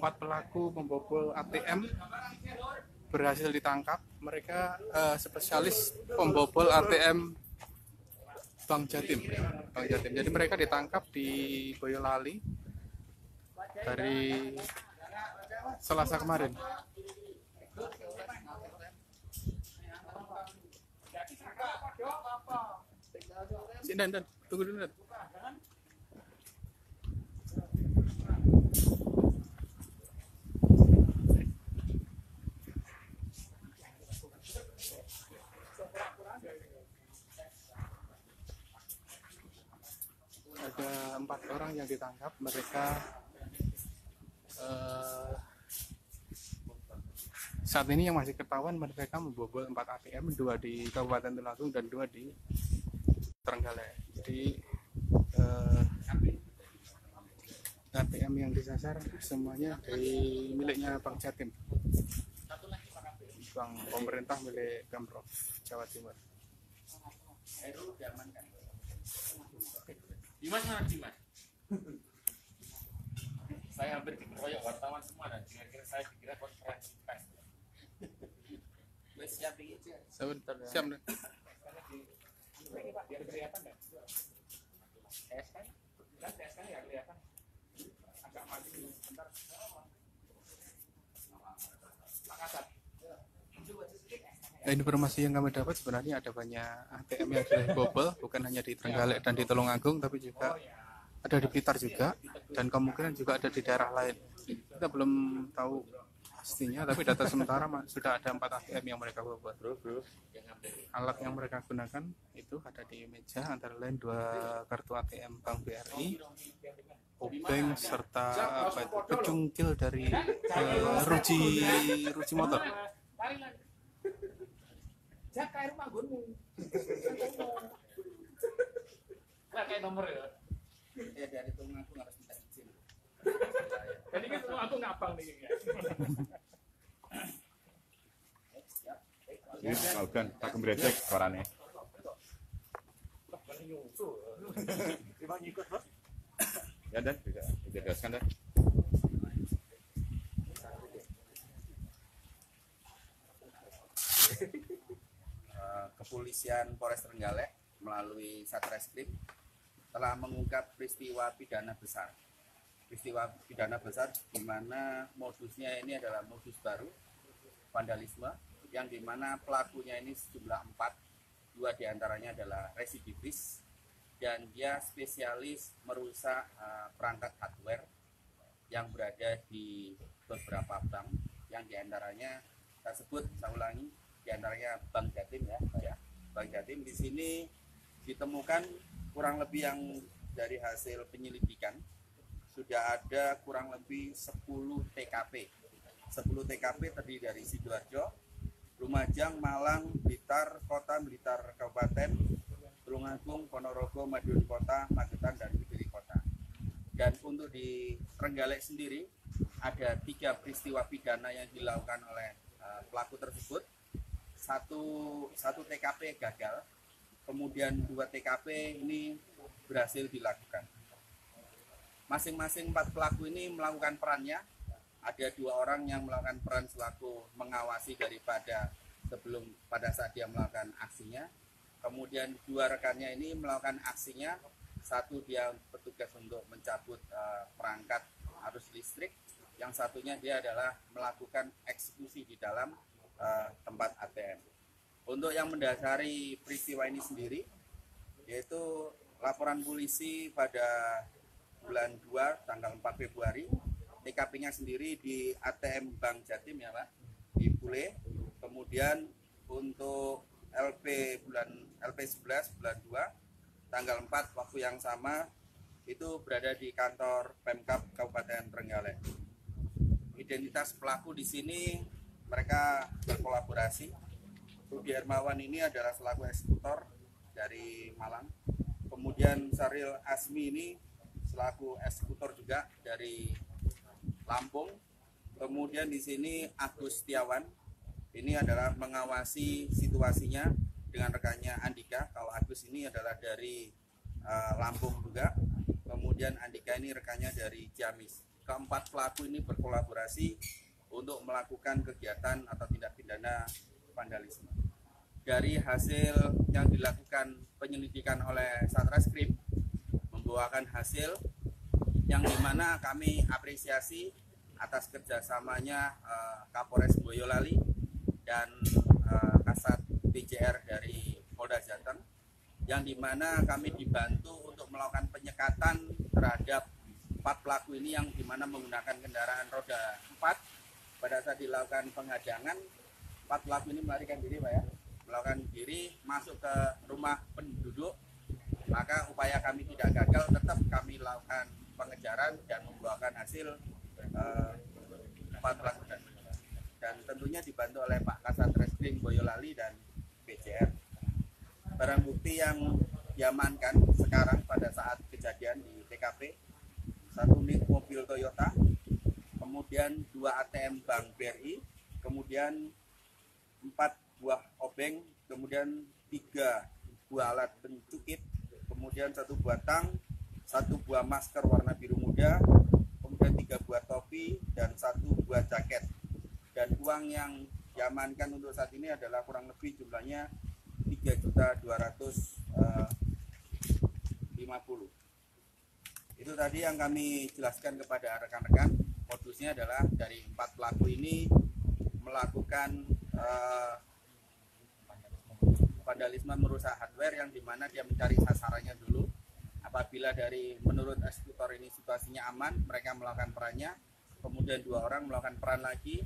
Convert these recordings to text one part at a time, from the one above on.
4 pelaku pembobol ATM berhasil ditangkap. Mereka spesialis pembobol ATM Bank Jatim. Jadi mereka ditangkap di Boyolali dari Selasa kemarin. Dan tunggu dulu. Ada 4 orang yang ditangkap. Mereka saat ini yang masih ketahuan mereka membobol 4 ATM, 2 di Kabupaten Tulungagung dan 2 di Trenggalek. Jadi ATM yang disasar semuanya dari miliknya Bank Jatim, bank pemerintah milik Pemprov Jawa Timur. Dimas mana Dimas? Saya hampir dikeroyok wartawan semua dan kira-kira saya dikira konferensi pers. Siap dikit. Sebentar, siap nih. Biar kelihatan enggak? TS kan ya kelihatan. Agak maju sebentar. Makassar. Informasi yang kami dapat sebenarnya ada banyak ATM yang sudah dibobol, bukan hanya di Trenggalek dan di Tulungagung, tapi juga ada di Blitar juga, dan kemungkinan juga ada di daerah lain. Kita belum tahu pastinya, tapi data sementara sudah ada 4 ATM yang mereka bobol. Alat yang mereka gunakan itu ada di meja, antara lain 2 kartu ATM Bank BRI, obeng, serta pecungkil dari ruji motor. Jak air manggonmu. Lah kayak nomor ya. Ya dari Tulungagung harus minta izin. Jadi kan aku ngabang nih ya. Ini kan tak kembredek suarane. Ya dan dijelaskan dah. Kepolisian Polres Trenggalek melalui Satreskrim telah mengungkap peristiwa pidana besar. Peristiwa pidana besar di mana modusnya ini adalah modus baru, vandalisme, yang di mana pelakunya ini sejumlah 4, 2 diantaranya adalah residivis, dan dia spesialis merusak perangkat hardware yang berada di beberapa bank, yang diantaranya saya sebut, saya ulangi, diantaranya Bank Jatim ya. Bank Jatim di sini ditemukan kurang lebih yang dari hasil penyelidikan sudah ada kurang lebih 10 TKP. 10 TKP terdiri dari Sidoarjo, Lumajang, Malang, Blitar Kota, Blitar Kabupaten, Tulungagung, Ponorogo, Madiun Kota, Magetan, dan Kediri Kota. Dan untuk di Trenggalek sendiri ada 3 peristiwa pidana yang dilakukan oleh pelaku tersebut. Satu TKP gagal, kemudian 2 TKP ini berhasil dilakukan. Masing-masing 4 pelaku ini melakukan perannya. Ada 2 orang yang melakukan peran selaku mengawasi daripada pada saat dia melakukan aksinya. Kemudian 2 rekannya ini melakukan aksinya. 1 dia petugas untuk mencabut perangkat arus listrik. Yang satunya dia adalah melakukan eksekusi di dalam tempat ATM. Untuk yang mendasari peristiwa ini sendiri, yaitu laporan polisi pada bulan 2 tanggal 4 Februari, TKP-nya sendiri di ATM Bank Jatim ya Pak, di Bule. Kemudian untuk LP11 bulan 2 tanggal 4 waktu yang sama itu berada di kantor Pemkab Kabupaten Trenggalek. Identitas pelaku di sini mereka berkolaborasi. Rudi Hermawan ini adalah selaku eksekutor dari Malang. Kemudian Saril Asmi ini selaku eksekutor juga dari Lampung. Kemudian di sini Agus Setiawan ini adalah mengawasi situasinya dengan rekannya Andika. Kalau Agus ini adalah dari Lampung juga. Kemudian Andika ini rekannya dari Ciamis. keempat pelaku ini berkolaborasi untuk melakukan kegiatan atau tindak pidana vandalisme. Dari hasil yang dilakukan penyelidikan oleh Satreskrim membuahkan hasil yang dimana kami apresiasi atas kerjasamanya Kapolres Boyolali dan Kasat PJR dari Polda Jateng, yang dimana kami dibantu untuk melakukan penyekatan terhadap 4 pelaku ini yang dimana menggunakan kendaraan roda 4. Pada saat dilakukan penghadangan, 4 pelaku ini melarikan diri, Pak ya, melakukan diri masuk ke rumah penduduk. Maka upaya kami tidak gagal, tetap kami lakukan pengejaran dan membuahkan hasil 4 pelaku dan tentunya dibantu oleh Pak Kasat Reskrim Boyolali dan PJR. Barang bukti yang diamankan sekarang pada saat kejadian di TKP, 1 unit mobil Toyota, kemudian 2 ATM Bank BRI, kemudian 4 buah obeng, kemudian 3 buah alat pencukit, kemudian 1 buah tang, 1 buah masker warna biru muda, kemudian 3 buah topi, dan 1 buah jaket. Dan uang yang diamankan untuk saat ini adalah kurang lebih jumlahnya 3.250.000. Itu tadi yang kami jelaskan kepada rekan-rekan. Modusnya adalah dari 4 pelaku ini melakukan vandalisme merusak hardware, yang dimana dia mencari sasarannya dulu. Apabila dari menurut eksekutor ini situasinya aman, mereka melakukan perannya. Kemudian 2 orang melakukan peran lagi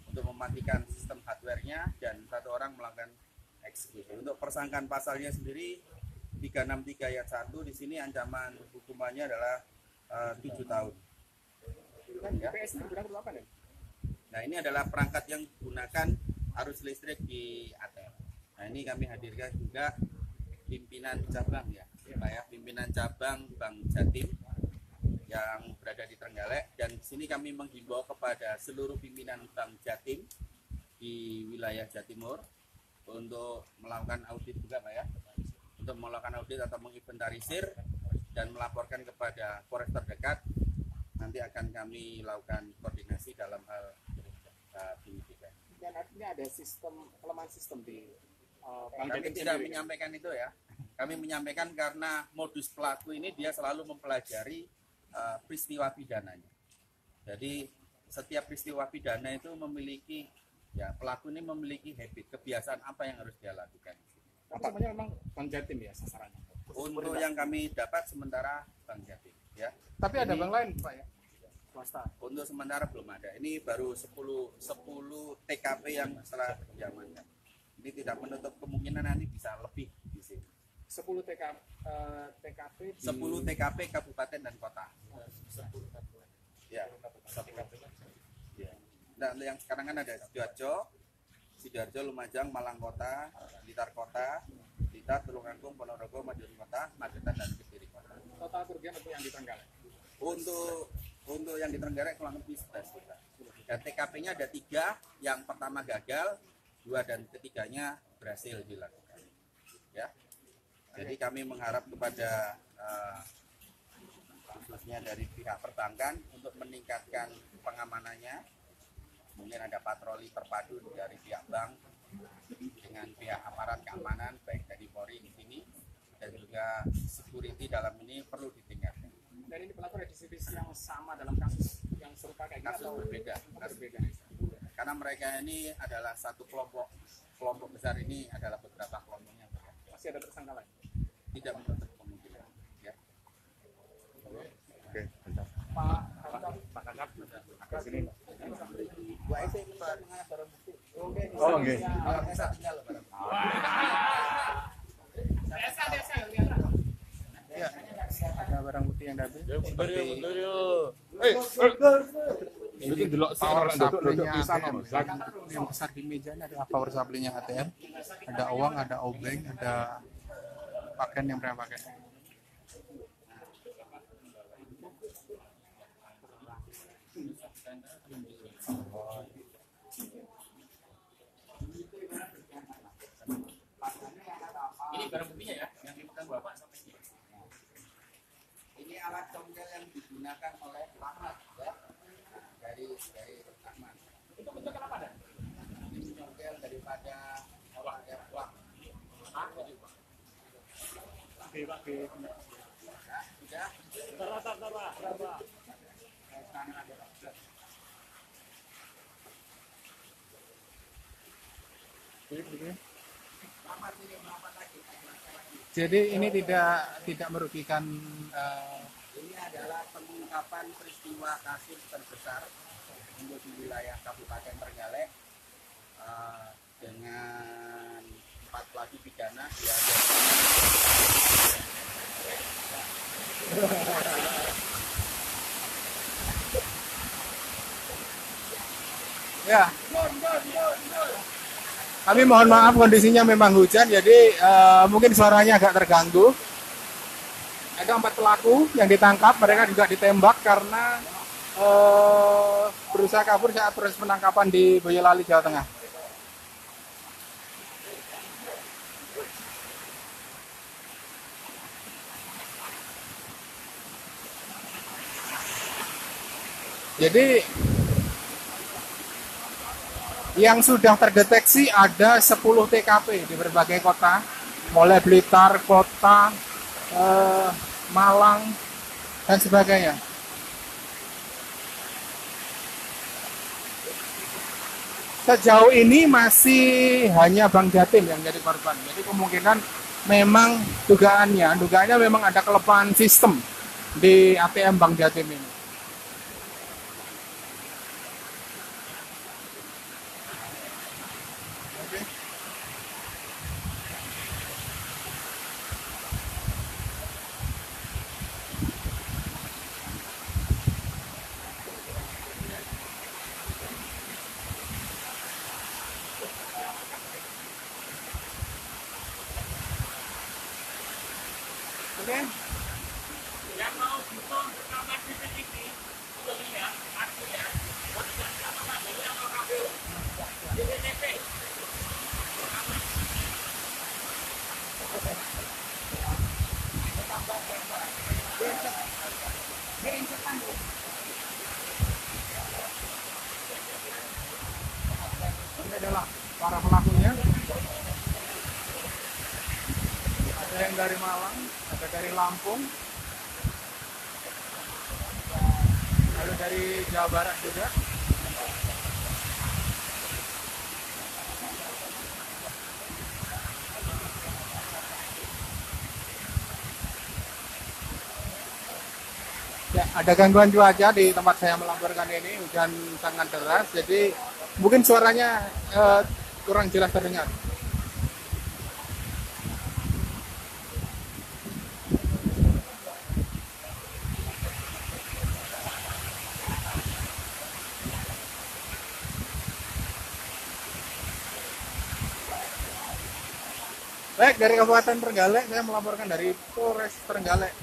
untuk mematikan sistem hardware-nya, dan 1 orang melakukan eksekusi. Untuk persangkaan pasalnya sendiri 363 ayat 1, di sini ancaman hukumannya adalah 7 tahun. Ya. Nah, ini adalah perangkat yang gunakan arus listrik di ATM. Nah, ini kami hadirkan juga pimpinan cabang ya, Pak ya, pimpinan cabang Bank Jatim yang berada di Trenggalek, dan di sini kami menghimbau kepada seluruh pimpinan Bank Jatim di wilayah Jawa Timur untuk melakukan audit juga, Pak ya, untuk melakukan audit atau menginventarisir dan melaporkan kepada Polres terdekat. Nanti akan kami lakukan koordinasi dalam hal penyidikan. Dan artinya ada kelemahan sistem di kami tidak menyampaikan itu ya. Kami menyampaikan karena modus pelaku ini dia selalu mempelajari peristiwa pidananya. Jadi setiap peristiwa pidana itu memiliki, ya, pelaku ini memiliki habit, kebiasaan apa yang harus dia lakukan. Tapi sebenarnya memang Bank Jatim ya sasarannya. Untuk yang kami dapat sementara Bank Jatim ya. Tapi ada bank lain, Pak ya? Swasta. Untuk sementara belum ada. Ini baru 10 TKP yang setelah diamankan. Ini tidak menutup kemungkinan nanti bisa lebih di sini. 10 TKP di 10 TKP kabupaten dan kota. 10 Ya. Ya. Nah, yang sekarang kan ada Sidoarjo, Lumajang, Malang Kota, Blitar Kota, Blitar, Tulungagung, Ponorogo, Madiun Kota, Magetan, dan Kediri Kota. total kerugian untuk yang di Trenggalek. Untuk yang di Trenggalek kurang lebih 11 juta. Dan TKP-nya ada 3, yang pertama gagal, 2 dan ketiganya berhasil dilakukan. Ya. Jadi kami mengharap kepada khususnya dari pihak perbankan untuk meningkatkan pengamanannya. Mungkin ada patroli terpadu dari pihak bank dengan pihak aparat keamanan baik dari Polri di sini, dan juga security dalam ini perlu ditingkatkan. Dan ini pelaku residivis yang sama dalam kasus yang serupa kayak Kasus berbeda, karena mereka ini adalah satu kelompok besar, ini adalah beberapa kelompoknya. Masih ada tersangka lain. Tidak menutup kemungkinan. Ya. Oke, bentar. Pak Kakak, Sini. Bu Aisyah minta mengenai barang bukti. Oh, oke. Kalau bisa tinggal barang bukti. Ya, ada barang bukti yang diambil. Ini power supply-nya ATM. Yang besar di meja ini adalah power supply-nya ATM. Ada uang, ada obeng, ada pakaian yang pernah pakai. Ini barang buktinya ya, yang dipegang Bapak sampai ini. Ini alat congkel yang digunakan oleh Ahmad ya. sebagai rekaman. Itu bentuknya apa dan? Model daripada wak. Sudah. Jadi ini tidak merugikan Ini adalah pengungkapan peristiwa kasus terbesar untuk di wilayah Kabupaten Trenggalek dengan 4 pelaku pidana ya. ya. Kami mohon maaf kondisinya memang hujan, jadi mungkin suaranya agak terganggu. Ada 4 pelaku yang ditangkap, mereka juga ditembak karena berusaha kabur saat proses penangkapan di Boyolali, Jawa Tengah. Jadi yang sudah terdeteksi ada 10 TKP di berbagai kota, mulai Blitar, Kota, Malang, dan sebagainya. Sejauh ini masih hanya Bank Jatim yang jadi korban. Jadi kemungkinan memang dugaannya memang ada kelemahan sistem di ATM Bank Jatim ini. Yang mau butuh rekaman CCTV itu lihat artinya bukan sama lagi yang mau KPU CCTV. Ini adalah para pelakunya. Ada yang dari Malang, ada dari Lampung, lalu dari Jawa Barat juga. Ya, ada gangguan cuaca di tempat saya melaporkan ini, hujan sangat deras, jadi mungkin suaranya kurang jelas terdengar. Baik, dari Kabupaten Trenggalek, saya melaporkan dari Polres Trenggalek.